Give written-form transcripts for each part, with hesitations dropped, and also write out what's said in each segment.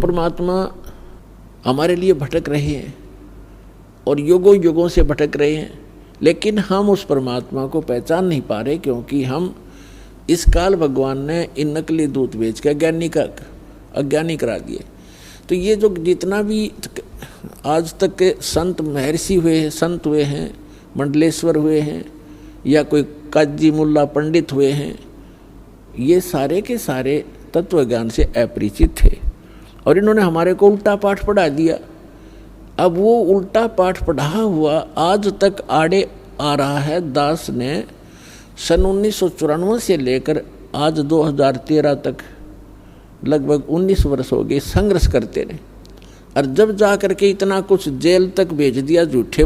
परमात्मा हमारे लिए भटक रहे हैं और युगों युगों से भटक रहे हैं, लेकिन हम उस परमात्मा को पहचान नहीं पा रहे, क्योंकि हम इस काल भगवान ने इन नकली दूत बेच के अज्ञानी करा दिए। तो ये जो जितना भी आज तक के संत महर्षि हुए हैं, संत हुए हैं, मंडलेश्वर हुए हैं, या कोई काजी मुल्ला पंडित हुए हैं, ये सारे के सारे तत्व ज्ञान से अपरिचित थे और इन्होंने हमारे को उल्टा पाठ पढ़ा दिया। अब वो उल्टा पाठ पढ़ा हुआ आज तक आड़े आ रहा है। दास ने सन 1994 से लेकर आज 2013 तक लगभग 19 वर्ष हो गए संघर्ष करते रहे, और जब जा कर के इतना कुछ जेल तक भेज दिया, झूठे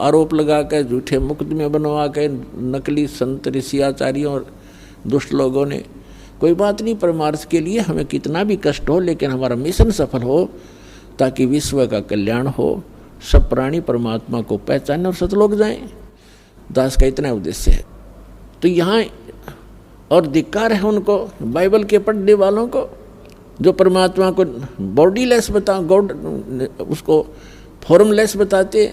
आरोप लगा कर, झूठे मुकदमे बनवा के, नकली संत ऋषि आचार्यों और दुष्ट लोगों ने। कोई बात नहीं, परमार्थ के लिए हमें कितना भी कष्ट हो, लेकिन हमारा मिशन सफल हो, ताकि विश्व का कल्याण हो, सब प्राणी परमात्मा को पहचाने और सतलोक जाएं। दास का इतना उद्देश्य है। तो यहाँ और धिक्कार है उनको, बाइबल के पढ़ने वालों को, जो परमात्मा को बॉडीलेस गॉड उसको फॉर्मलेस बताते,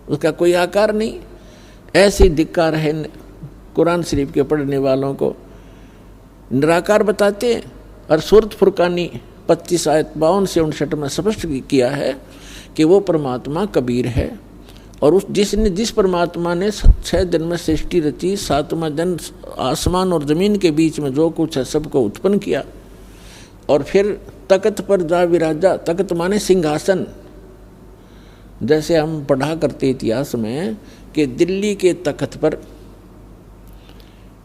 उसका कोई आकार नहीं। ऐसी धिक्कार है कुरान शरीफ के पढ़ने वालों को, निराकार बताते। और सूरत फुरकानी 25 आयत 52 से 59 में स्पष्ट किया है कि वो परमात्मा कबीर है, और जिस परमात्मा ने 6 दिन में सृष्टि रची, 7वां दिन आसमान और ज़मीन के बीच में जो कुछ है सबको उत्पन्न किया, और फिर तख्त पर जा विराजा। तख्त माने सिंहासन। जैसे हम पढ़ा करते इतिहास में कि दिल्ली के तख्त पर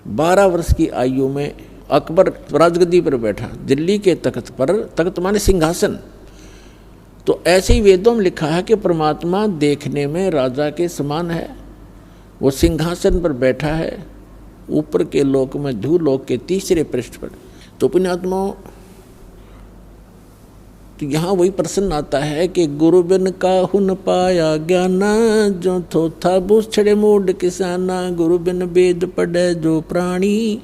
12 वर्ष की आयु में अकबर राजगद्दी पर बैठा, दिल्ली के तख्त पर। तख्त माने सिंहासन। तो ऐसे ही वेदों में लिखा है कि परमात्मा देखने में राजा के समान है, वो सिंहासन पर बैठा है, ऊपर के लोक में धूलोक के तीसरे पृष्ठ पर। तो पुण्यात्माओं, तो यहाँ वही प्रश्न आता है कि गुरु बिन काहुन पाया ज्ञाना, जो थोथा बूछड़े मूड किसाना, गुरु बिन वेद पढ़े जो प्राणी,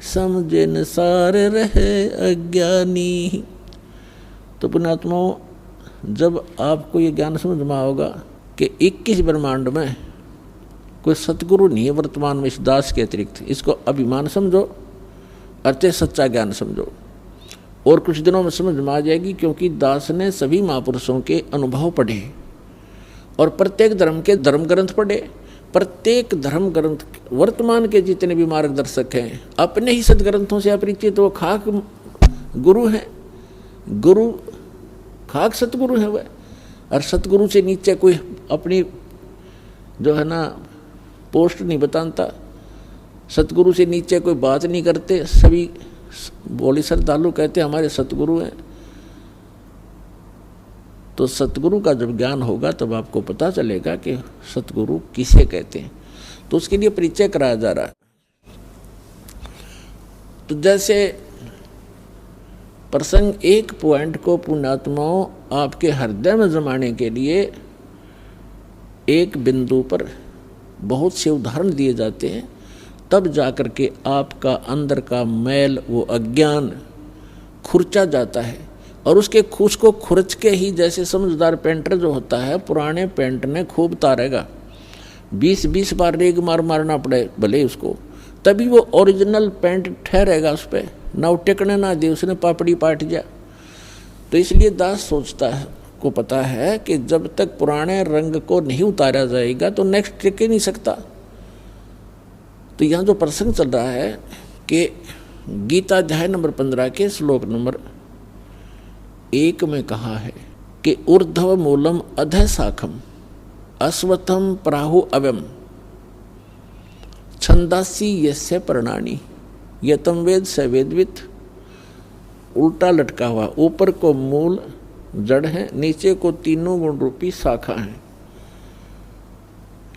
समझे न सार रहे अज्ञानी। तो पुण्यात्माओं, जब आपको ये ज्ञान समझ में आओगा कि 21 ब्रह्मांड में कोई सतगुरु नहीं है वर्तमान में इस दास के अतिरिक्त, इसको अभिमान समझो, अर्थात सच्चा ज्ञान समझो, और कुछ दिनों में समझ में आ जाएगी। क्योंकि दास ने सभी महापुरुषों के अनुभव पढ़े और प्रत्येक धर्म के धर्म ग्रंथ पढ़े। प्रत्येक धर्म ग्रंथ, वर्तमान के जितने भी मार्गदर्शक हैं, अपने ही सदग्रंथों से अपरिचित, वो खाक गुरु हैं। गुरु खाक सतगुरु है वह, और सतगुरु से नीचे कोई अपनी जो है ना पोस्ट नहीं बताता, सतगुरु से नीचे कोई बात नहीं करते। सभी बोली श्रद्धालु कहते हमारे सतगुरु हैं। तो सतगुरु का जब ज्ञान होगा तब आपको पता चलेगा कि सतगुरु किसे कहते हैं। तो उसके लिए परिचय कराया जा रहा है। तो जैसे प्रसंग एक पॉइंट को पुण्यात्माओं आपके हृदय में जमाने के लिए एक बिंदु पर बहुत से उदाहरण दिए जाते हैं, तब जाकर के आपका अंदर का मैल, वो अज्ञान खुरचा जाता है। और उसके खुश को खुरच के ही, जैसे समझदार पेंटर जो होता है, पुराने पेंट ने खूब तारेगा, 20-20 बार रेग मारना पड़े भले उसको, तभी वो ओरिजिनल पेंट ठहरेगा उस पर, ना वो टिकने ना दे, उसने पापड़ी पाट जा। तो इसलिए दास सोचता है, को पता है कि जब तक पुराने रंग को नहीं उतारा जाएगा तो नेक्स्ट टिक ही नहीं सकता। तो यहाँ जो प्रसंग चल रहा है कि गीता अध्याय नंबर 15 के श्लोक नंबर 1 में कहा है कि ऊर्ध्व मूलम अधः शाखम अश्वत्थम प्राहु अव्यम छंदासी यस्य पर्णानि यतम वेद स वेदवित। उल्टा लटका हुआ, ऊपर को मूल जड़ है, नीचे को तीनों गुण रूपी शाखा है।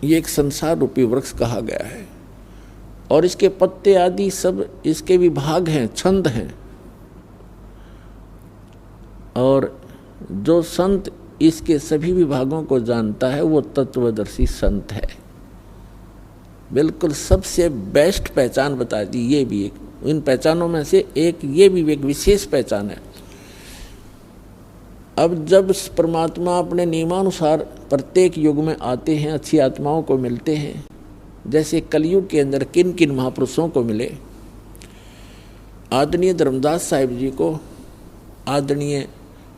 ये एक संसार रूपी वृक्ष कहा गया है, और इसके पत्ते आदि सब इसके विभाग हैं, छंद हैं। और जो संत इसके सभी विभागों को जानता है वो तत्वदर्शी संत है। बिल्कुल सबसे बेस्ट पहचान बता दी। ये भी एक, इन पहचानों में से एक, ये भी एक विशेष पहचान है अब जब परमात्मा अपने नियमानुसार प्रत्येक युग में आते हैं, अच्छी आत्माओं को मिलते हैं, जैसे कलयुग के अंदर किन किन महापुरुषों को मिले, आदरणीय धर्मदास साहिब जी को, आदरणीय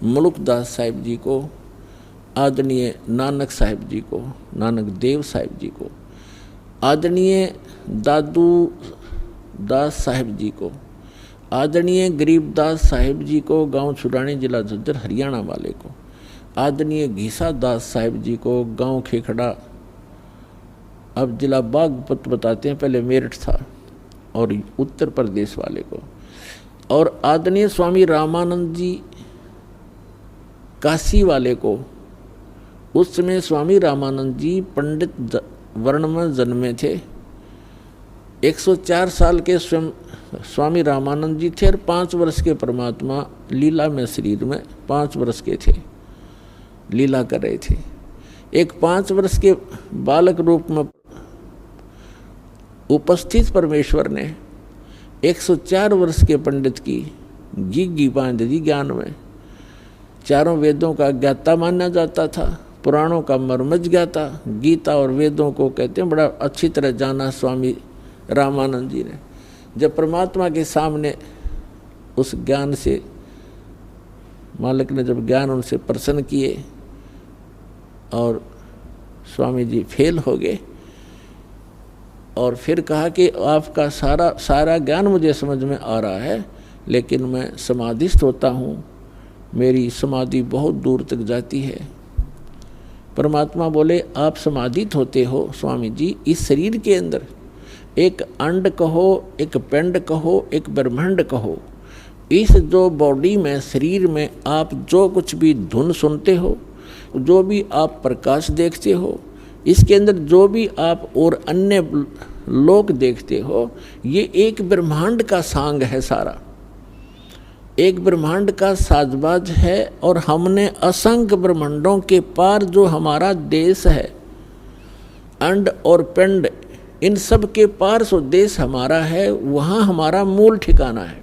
मुल्कदास साहिब जी को, आदरणीय नानक साहिब जी को, नानक देव साहिब जी को, आदरणीय दादू दास साहिब जी को, आदरणीय गरीबदास साहिब जी को, गांव छुड़ानी जिला झज्जर हरियाणा वाले को, आदरणीय घीसा दास साहिब जी को, गांव खेखड़ा अब जिला बागपत बताते हैं, पहले मेरठ था, और उत्तर प्रदेश वाले को, और आदरणीय स्वामी रामानंद जी काशी वाले को। उस समय स्वामी रामानंद जी पंडित वर्ण में जन्मे थे। 104 साल के स्वयं स्वामी रामानंद जी थे और 5 वर्ष के परमात्मा लीला में शरीर में 5 वर्ष के थे, लीला कर रहे थे। एक 5 वर्ष के बालक रूप में उपस्थित परमेश्वर ने 104 वर्ष के पंडित की गिग्गी बांध दी ज्ञान में। चारों वेदों का ज्ञाता माना जाता था, पुराणों का मर्मज ज्ञाता, गीता और वेदों को कहते हैं बड़ा अच्छी तरह जाना स्वामी रामानंद जी ने। जब परमात्मा के सामने उस ज्ञान से मालिक ने जब ज्ञान उनसे प्रसन्न किए और स्वामी जी फेल हो गए, और फिर कहा कि आपका सारा ज्ञान मुझे समझ में आ रहा है, लेकिन मैं समाधिस्थ होता हूँ, मेरी समाधि बहुत दूर तक जाती है। परमात्मा बोले आप समाधित होते हो स्वामी जी इस शरीर के अंदर, एक अंड कहो, एक पिंड कहो, एक ब्रह्मांड कहो, इस जो बॉडी में शरीर में आप जो कुछ भी धुन सुनते हो, जो भी आप प्रकाश देखते हो, इसके अंदर जो भी आप और अन्य लोक देखते हो, ये एक ब्रह्मांड का सांग है, सारा एक ब्रह्मांड का साजबाज है। और हमने असंख्य ब्रह्मांडों के पार जो हमारा देश है, अंड और पिंड, इन सब के पार जो देश हमारा है, वहाँ हमारा मूल ठिकाना है।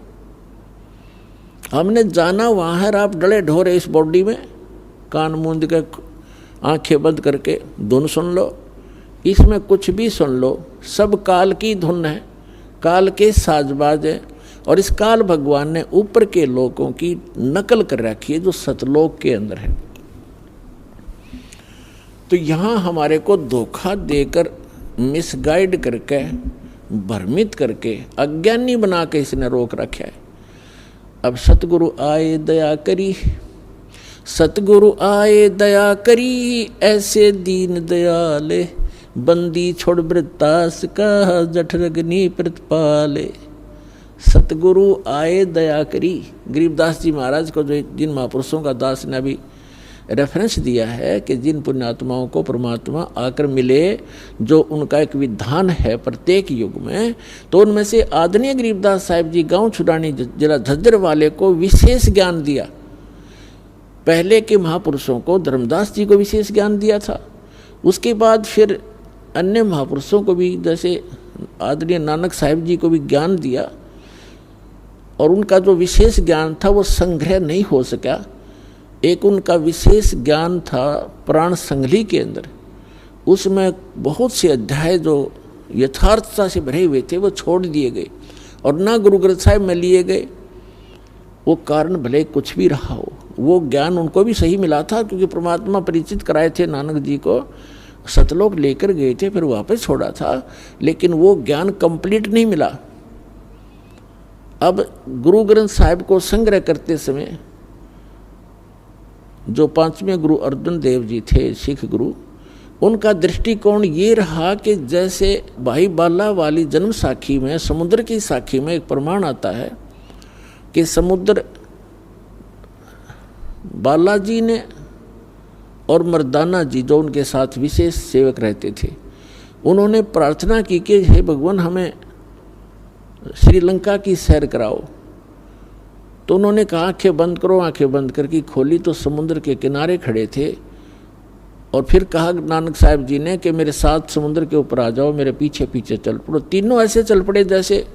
हमने जाना वहाँ है। आप डले ढोरे इस बॉडी में, कान मूंद के आंखें बंद करके धुन सुन लो, इसमें कुछ भी सुन लो, सब काल की धुन है, काल के साजबाज है। और इस काल भगवान ने ऊपर के लोकों की नकल कर रखी है जो सतलोक के अंदर है। तो यहाँ हमारे को धोखा देकर, मिसगाइड करके, भ्रमित करके, अज्ञानी बना के इसने रोक रखा है। अब सतगुरु आए दया करी, सतगुरु आए दया करी, ऐसे दीन दयाले, बंदी छोड़ वृत्तास का, जठरग्नि प्रतिपाले। सतगुरु आए दया करी, गरीबदास जी महाराज को जो जिन महापुरुषों का दास ने अभी रेफरेंस दिया है कि जिन पुण्यात्माओं को परमात्मा आकर मिले, जो उनका एक विधान है प्रत्येक युग में, तो उनमें से आदरणीय गरीबदास साहिब जी गांव छुड़ानी जिला झज्जर वाले को विशेष ज्ञान दिया। पहले के महापुरुषों को, धर्मदास जी को विशेष ज्ञान दिया था। उसके बाद फिर अन्य महापुरुषों को भी, जैसे आदरणीय नानक साहिब जी को भी ज्ञान दिया, और उनका जो विशेष ज्ञान था वो संग्रह नहीं हो सका। एक उनका विशेष ज्ञान था प्राण संगली के अंदर, उसमें बहुत से अध्याय जो यथार्थता से भरे हुए थे वो छोड़ दिए गए और ना गुरु ग्रंथ साहिब में लिए गए। वो कारण भले कुछ भी रहा हो, वो ज्ञान उनको भी सही मिला था, क्योंकि परमात्मा परिचित कराए थे नानक जी को, सतलोक लेकर गए थे, फिर वापस छोड़ा था, लेकिन वो ज्ञान कंप्लीट नहीं मिला। अब गुरु ग्रंथ साहिब को संग्रह करते समय जो 5वें गुरु अर्जुन देव जी थे, सिख गुरु, उनका दृष्टिकोण ये रहा कि जैसे भाई बाला वाली जन्म साखी में, समुद्र की साखी में एक प्रमाण आता है कि समुद्र बालाजी ने और मर्दाना जी जो उनके साथ विशेष सेवक रहते थे, उन्होंने प्रार्थना की कि हे भगवान हमें श्रीलंका की सैर कराओ। तो उन्होंने कहा आंखें बंद करो। आंखें बंद करके खोली तो समुद्र के किनारे खड़े थे, और फिर कहा नानक साहिब जी ने कि मेरे साथ समुद्र के ऊपर आ जाओ, मेरे पीछे पीछे चल पड़ो। तीनों ऐसे चल पड़े जैसे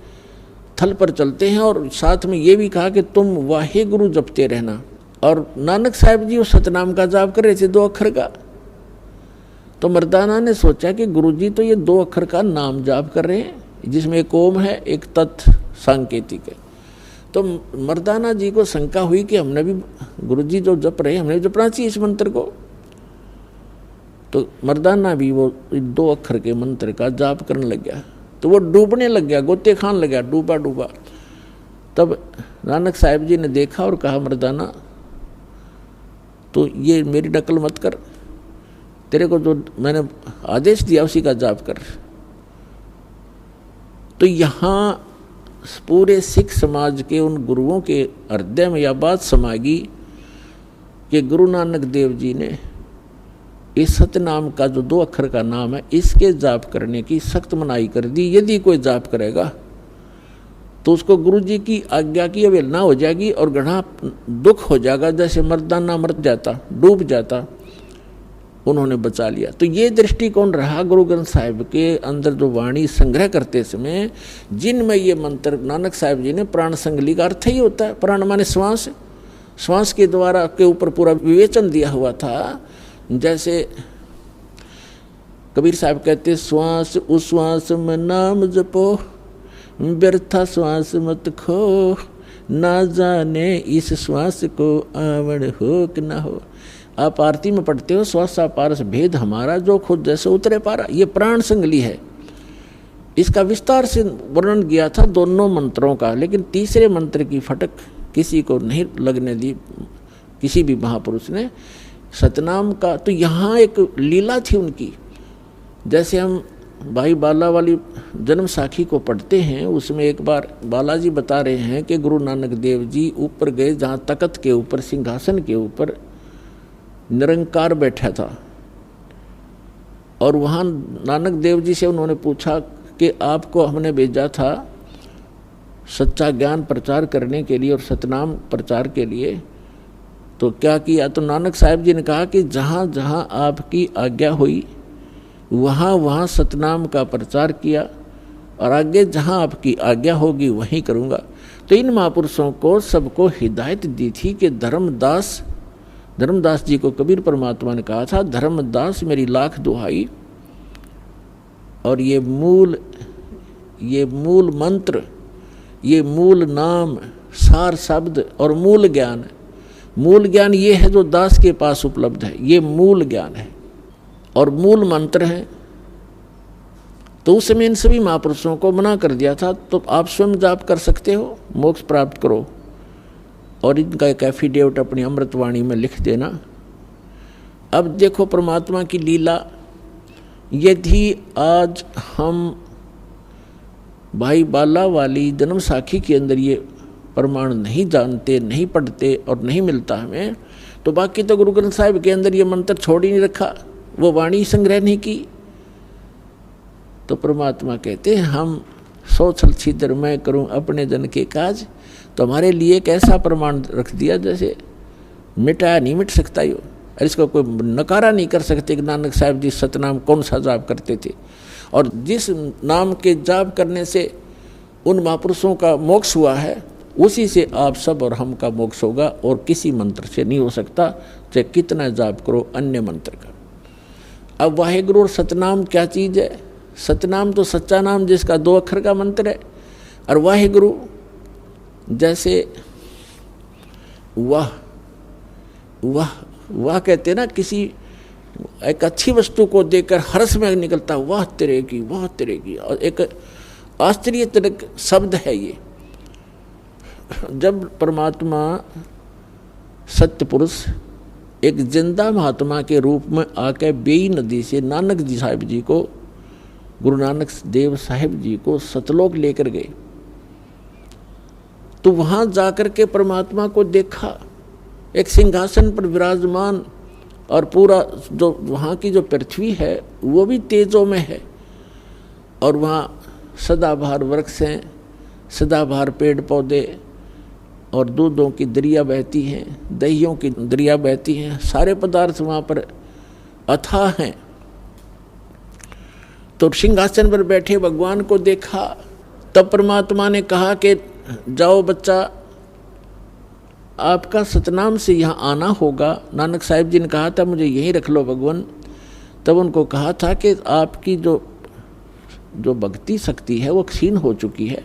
थल पर चलते हैं, और साथ में ये भी कहा कि तुम वाहे गुरु जपते रहना, और नानक साहब जी उस सतनाम का जाप कर रहे थे 2 अक्षर का। तो मर्दाना ने सोचा कि गुरुजी तो ये 2 अक्षर का नाम जाप कर रहे हैं, जिसमें एक ओम है, एक तत् सांकेतिक है। तो मर्दाना जी को शंका हुई कि हमने भी गुरुजी जो जप रहे हमने भी जपना चाहिए इस मंत्र को। तो मर्दाना भी वो 2 अक्षर के मंत्र का जाप करने लग गया। तो वो डूबने लग गया, गोते खान लग गया, डूबा डूबा। तब नानक साहब जी ने देखा और कहा, मर्दाना तो ये मेरी नकल मत कर, तेरे को जो मैंने आदेश दिया उसी का जाप कर। तो यहाँ पूरे सिख समाज के उन गुरुओं के हृदय में यह बात समागी कि गुरु नानक देव जी ने इस सतनाम का जो 2 अक्षर का नाम है इसके जाप करने की सख्त मनाही कर दी। यदि कोई जाप करेगा तो उसको गुरु जी की आज्ञा की अवहेलना हो जाएगी और घना दुख हो जाएगा, जैसे मर्दाना मर जाता, डूब जाता। उन्होंने बचा लिया। तो ये दृष्टिकोण रहा गुरु ग्रंथ साहिब के अंदर जो वाणी संग्रह करते समय, जिनमें ये मंत्र नानक साहब जी ने प्राण संगली का अर्थ ही होता है, प्राण माने श्वास, श्वास के द्वारा के ऊपर पूरा विवेचन दिया हुआ था। जैसे कबीर साहब कहते, श्वास उश्वास में नाम जपो, व्यर्था श्वास मत खो, ना जाने इस श्वास को आवण हो कि ना हो। आप आरती में पढ़ते हो, श्वासा पारस भेद हमारा, जो खुद जैसे उतरे पारा। ये प्राण संगली है। इसका विस्तार से वर्णन किया था दोनों मंत्रों का, लेकिन तीसरे मंत्र की फटक किसी को नहीं लगने दी, किसी भी महापुरुष ने। सतनाम का तो यहाँ एक लीला थी उनकी। जैसे हम भाई बाला वाली जन्म साखी को पढ़ते हैं, उसमें एक बार बालाजी बता रहे हैं कि गुरु नानक देव जी ऊपर गए, जहाँ तख्त के ऊपर, सिंहासन के ऊपर निरंकार बैठा था। और वहाँ नानक देव जी से उन्होंने पूछा कि आपको हमने भेजा था सच्चा ज्ञान प्रचार करने के लिए और सतनाम प्रचार के लिए, तो क्या किया? तो नानक साहब जी ने कहा कि जहाँ जहाँ आपकी आज्ञा हुई वहाँ वहाँ सतनाम का प्रचार किया, और आगे जहाँ आपकी आज्ञा होगी वहीं करूँगा। तो इन महापुरुषों को सबको हिदायत दी थी कि धर्मदास जी को कबीर परमात्मा ने कहा था, धर्मदास मेरी लाख दुहाई, और ये मूल मंत्र, ये मूल नाम, सार शब्द और मूल ज्ञान ये है जो दास के पास उपलब्ध है। ये मूल ज्ञान है और मूल मंत्र है। तो उस समय इन सभी महापुरुषों को मना कर दिया था, तो आप स्वयं जाप कर सकते हो, मोक्ष प्राप्त करो। और इनका एक एफिडेविट अपनी अमृतवाणी में लिख देना। अब देखो परमात्मा की लीला। यदि आज हम भाई बाला वाली जन्म साखी के अंदर ये प्रमाण नहीं जानते, नहीं पढ़ते और नहीं मिलता हमें, तो बाकी तो गुरु ग्रंथ साहिब के अंदर ये मंत्र छोड़ ही नहीं रखा, वो वाणी संग्रह नहीं की। तो परमात्मा कहते हैं, हम 100 छल छिद्र मैं करूं अपने जन के काज। तो हमारे लिए एक ऐसा प्रमाण रख दिया जैसे मिटाया नहीं मिट सकता ही, और इसको कोई नकारा नहीं कर सकते कि नानक साहब जी सतनाम कौन सा जाप करते थे, और जिस नाम के जाप करने से उन महापुरुषों का मोक्ष हुआ है, उसी से आप सब और हम का मोक्ष होगा, और किसी मंत्र से नहीं हो सकता, चाहे कितना जाप करो अन्य मंत्र का। अब वाहेगुरु और सतनाम क्या चीज़ है? सतनाम तो सच्चा नाम जिसका 2 अक्षर का मंत्र है, और वाहेगुरु जैसे वाह कहते ना, किसी एक अच्छी वस्तु को देखकर हर्ष में निकलता, वाह तेरे की, वाह तेरे की, और एक आश्चर्यजनक शब्द है ये। जब परमात्मा सत्य पुरुष एक जिंदा महात्मा के रूप में आके बेई नदी से नानक जी साहिब जी को, गुरु नानक देव साहिब जी को सतलोक लेकर गए, तो वहाँ जाकर के परमात्मा को देखा, एक सिंहासन पर विराजमान, और पूरा जो वहाँ की जो पृथ्वी है वो भी तेजों में है, और वहाँ सदाबहार वृक्ष हैं, सदाबहार पेड़ पौधे, और दूधों की दरिया बहती हैं, दहियों की दरिया बहती हैं, सारे पदार्थ वहाँ पर अथाह हैं। तो सिंहासन पर बैठे भगवान को देखा, तब परमात्मा ने कहा कि जाओ बच्चा, आपका सतनाम से यहाँ आना होगा। नानक साहिब जी ने कहा था मुझे यहीं रख लो भगवान। तब उनको कहा था कि आपकी जो भक्ति शक्ति है वो क्षीण हो चुकी है,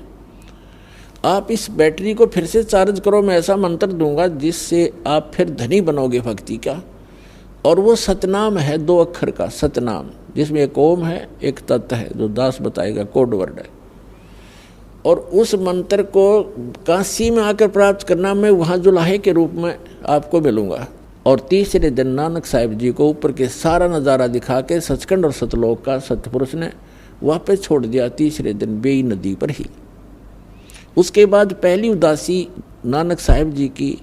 आप इस बैटरी को फिर से चार्ज करो, मैं ऐसा मंत्र दूंगा जिससे आप फिर धनी बनोगे भक्ति का। और वो सतनाम है, 2 अक्षर का सतनाम, जिसमें एक ओम है एक तत् है, जो दास बताएगा कोड वर्ड है। और उस मंत्र को काशी में आकर प्राप्त करना, मैं वहाँ जुलाहे के रूप में आपको मिलूंगा। और तीसरे दिन नानक साहिब जी को ऊपर के सारा नज़ारा दिखा के सचखंड और सतलोक का सतपुरुष ने वापस छोड़ दिया, तीसरे दिन बेई नदी पर ही। उसके बाद पहली उदासी नानक साहिब जी की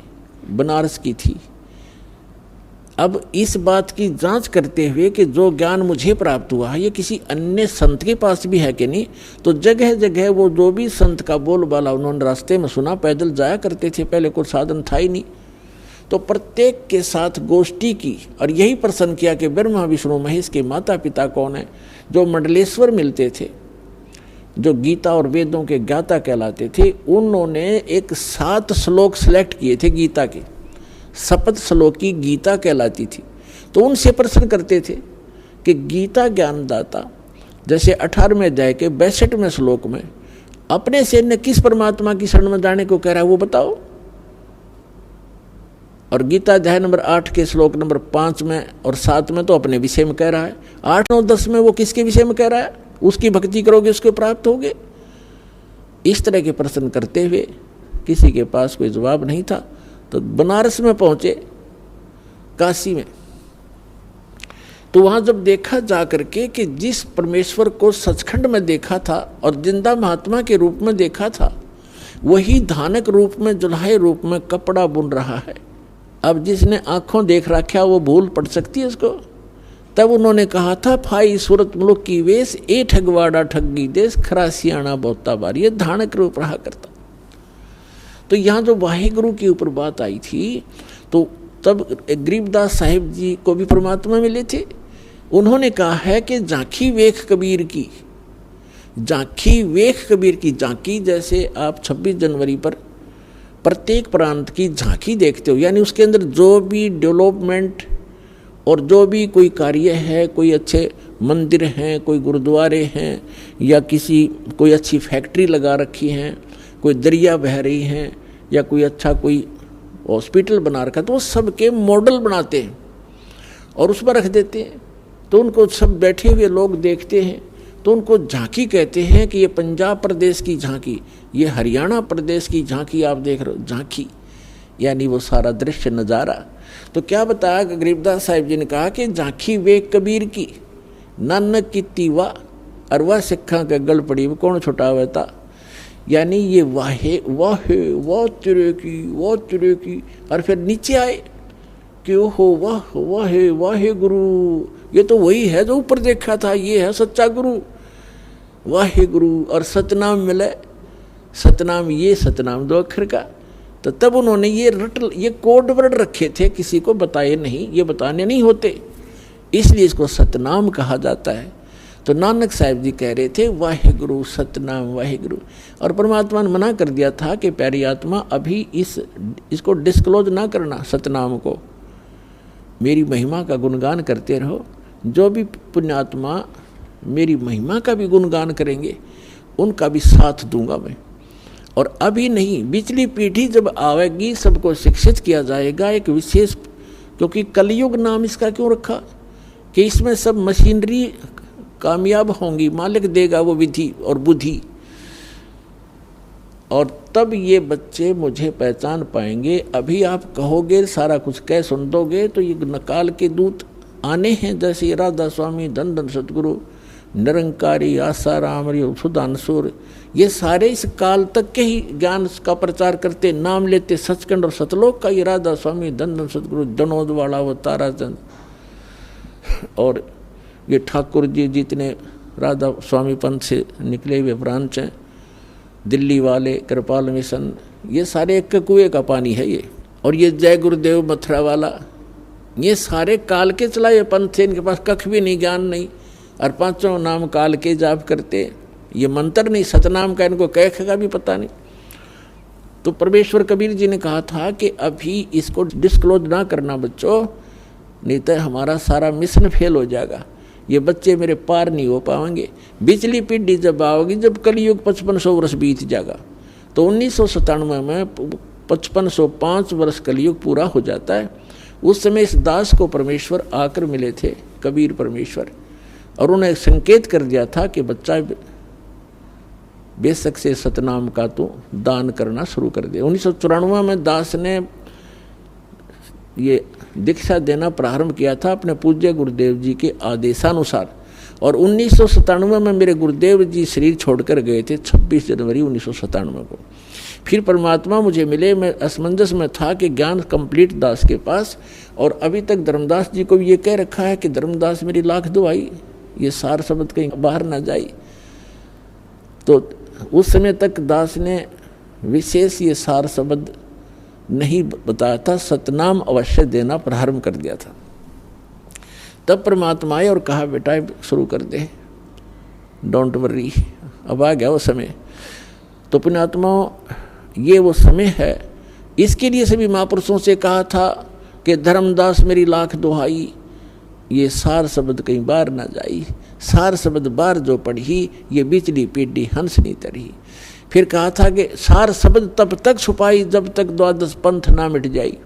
बनारस की थी। अब इस बात की जांच करते हुए कि जो ज्ञान मुझे प्राप्त हुआ है ये किसी अन्य संत के पास भी है कि नहीं, तो जगह जगह वो जो भी संत का बोलबाला उन्होंने रास्ते में सुना, पैदल जाया करते थे, पहले कोई साधन था ही नहीं, तो प्रत्येक के साथ गोष्ठी की और यही प्रश्न किया कि ब्रह्मा विष्णु महेश के माता पिता कौन है। जो मंडलेश्वर मिलते थे, जो गीता और वेदों के ज्ञाता कहलाते थे, उन्होंने एक 7 श्लोक सेलेक्ट किए थे गीता के, शपथ श्लोकी गीता कहलाती थी। तो उनसे प्रश्न करते थे कि गीता ज्ञानदाता जैसे 18वें अध्याय के 62वें श्लोक में अपने से ने किस परमात्मा की शरण में जाने को कह रहा है वो बताओ। और गीता अध्याय नंबर 8 के श्लोक नंबर 5 में और 7 में तो अपने विषय में कह रहा है, 8, 9, 10 में वो किसके विषय में कह रहा है, उसकी भक्ति करोगे उसको प्राप्त होगे। इस तरह के प्रश्न करते हुए किसी के पास कोई जवाब नहीं था, तो बनारस में पहुंचे, काशी में। तो वहां जब देखा जा करके कि जिस परमेश्वर को सचखंड में देखा था और जिंदा महात्मा के रूप में देखा था, वही धानक रूप में जुल्हे रूप में कपड़ा बुन रहा है। अब जिसने आंखों देख रखा वो भूल पड़ सकती है उसको। तब उन्होंने कहा था, फाई सूरत मुल्क की वेश ए ठगवाड़ा ठगी देश खरा सियाणा बहुता बार, ये धानक रूप रहा करता। तो यहाँ जो वाहिगुरु के ऊपर बात आई थी, तो तब गरीबदास साहिब जी को भी परमात्मा मिले थे। उन्होंने कहा है कि झांकी वेख कबीर की, झांकी वेख कबीर की। झांकी जैसे आप 26 जनवरी पर प्रत्येक प्रांत की झांकी देखते हो, यानी उसके अंदर जो भी डेवलपमेंट और जो भी कोई कार्य है, कोई अच्छे मंदिर हैं, कोई गुरुद्वारे हैं, या कोई अच्छी फैक्ट्री लगा रखी हैं, कोई दरिया बह रही हैं, या कोई अच्छा कोई हॉस्पिटल बना रखा, तो वो सबके मॉडल बनाते हैं और उस पर रख देते हैं। तो उनको सब बैठे हुए लोग देखते हैं, तो उनको झांकी कहते हैं कि ये पंजाब प्रदेश की झांकी, ये हरियाणा प्रदेश की झांकी आप देख रहे हो, झांकी यानी वो सारा दृश्य नज़ारा। तो क्या बताया गरीबदास साहिब जी ने कहा कि झांकी वे कबीर की, नानक की तीवा अरवा सिखा के गल पड़ी वो कौन छुटावे था। यानी ये वाहे वाहे वाह तेरे की, और फिर नीचे आए कि ओहो वाह वाहे वाहे गुरु, ये तो वही है जो ऊपर देखा था, ये है सच्चा गुरु वाहे गुरु। और सतनाम मिले, सतनाम, ये सतनाम 2 अक्षर का। तो तब उन्होंने ये कोड वर्ड रखे थे, किसी को बताए नहीं, ये बताने नहीं होते, इसलिए इसको सतनाम कहा जाता है। तो नानक साहिब जी कह रहे थे वाहिगुरु सतनाम वाहिगुरु, और परमात्मा ने मना कर दिया था कि प्यारी आत्मा अभी इसको डिस्क्लोज ना करना, सतनाम को। मेरी महिमा का गुणगान करते रहो, जो भी पुण्यात्मा मेरी महिमा का भी गुणगान करेंगे उनका भी साथ दूंगा मैं। और अभी नहीं, पिछली पीढ़ी जब आवेगी सबको शिक्षित किया जाएगा एक विशेष, क्योंकि कलयुग नाम इसका क्यों रखा कि इसमें सब मशीनरी कामयाब होंगी, मालिक देगा वो विधि और बुद्धि, और तब ये बच्चे मुझे पहचान पाएंगे। अभी आप कहोगे सारा कुछ कह सुन दोगे तो ये नकाल के दूत आने हैं, जैसे राधा स्वामी, धन धन सतगुरु, निरंकारी, आसाराम, सुधांशुर, ये सारे इस काल तक के ही ज्ञान का प्रचार करते, नाम लेते सचखंड और सतलोक का। ये राधा स्वामी, धन धन सतगुरु, जनोद वाला, वो ताराचंद, और ये ठाकुर जी जितने राधा स्वामी पंथ से निकले हुए ब्रांच हैं, दिल्ली वाले, कृपाल मिशन, ये सारे एक कुएं का पानी है ये। और ये जय गुरुदेव मथुरा वाला, ये सारे काल के चलाए पंथ थे, इनके पास कख भी नहीं, ज्ञान नहीं, और 5 नाम काल के जाप करते। ये मंत्र नहीं, सतनाम का इनको कैख का भी पता नहीं। तो परमेश्वर कबीर जी ने कहा था कि अभी इसको डिस्क्लोज ना करना बच्चों, नहीं तो हमारा सारा मिशन फेल हो जाएगा, ये बच्चे मेरे पार नहीं हो पाएंगे। बिचली पीढ़ी जब आओगी, जब कलयुग 5500 वर्ष बीत जाएगा, तो 1997 में 5505 वर्ष कलयुग पूरा हो जाता है। उस समय इस दास को परमेश्वर आकर मिले थे, कबीर परमेश्वर, और उन्हें संकेत कर दिया था कि बच्चा बेशक से सतनाम का तो दान करना शुरू कर दिया। 1994 में दास ने ये दीक्षा देना प्रारंभ किया था अपने पूज्य गुरुदेव जी के आदेशानुसार, और 1997 में मेरे गुरुदेव जी शरीर छोड़कर गए थे 26 जनवरी 1997 को। फिर परमात्मा मुझे मिले, मैं असमंजस में था कि ज्ञान कंप्लीट दास के पास, और अभी तक धर्मदास जी को ये कह रखा है कि धर्मदास मेरी लाख दुआई, ये सार शब्द कहीं बाहर ना जाए। तो उस समय तक दास ने विशेष ये सार शब्द नहीं बताया था, सतनाम अवश्य देना प्रारंभ कर दिया था। तब परमात्मा आए और कहा बेटा शुरू कर दे, डोंट वरी। अब आ गया वो समय। तो पुण्यात्माओं, ये वो समय है, इसके लिए सभी महापुरुषों से कहा था कि धर्मदास मेरी लाख दुहाई, ये सार शब्द कहीं बाहर ना जाई, सार शब्द बाहर जो पढ़ी, ये बिचली पीढ़ी हंस नहीं तरी। फिर कहा था कि सार शब्द तब तक छुपाई जब तक द्वादश पंथ ना मिट जाई।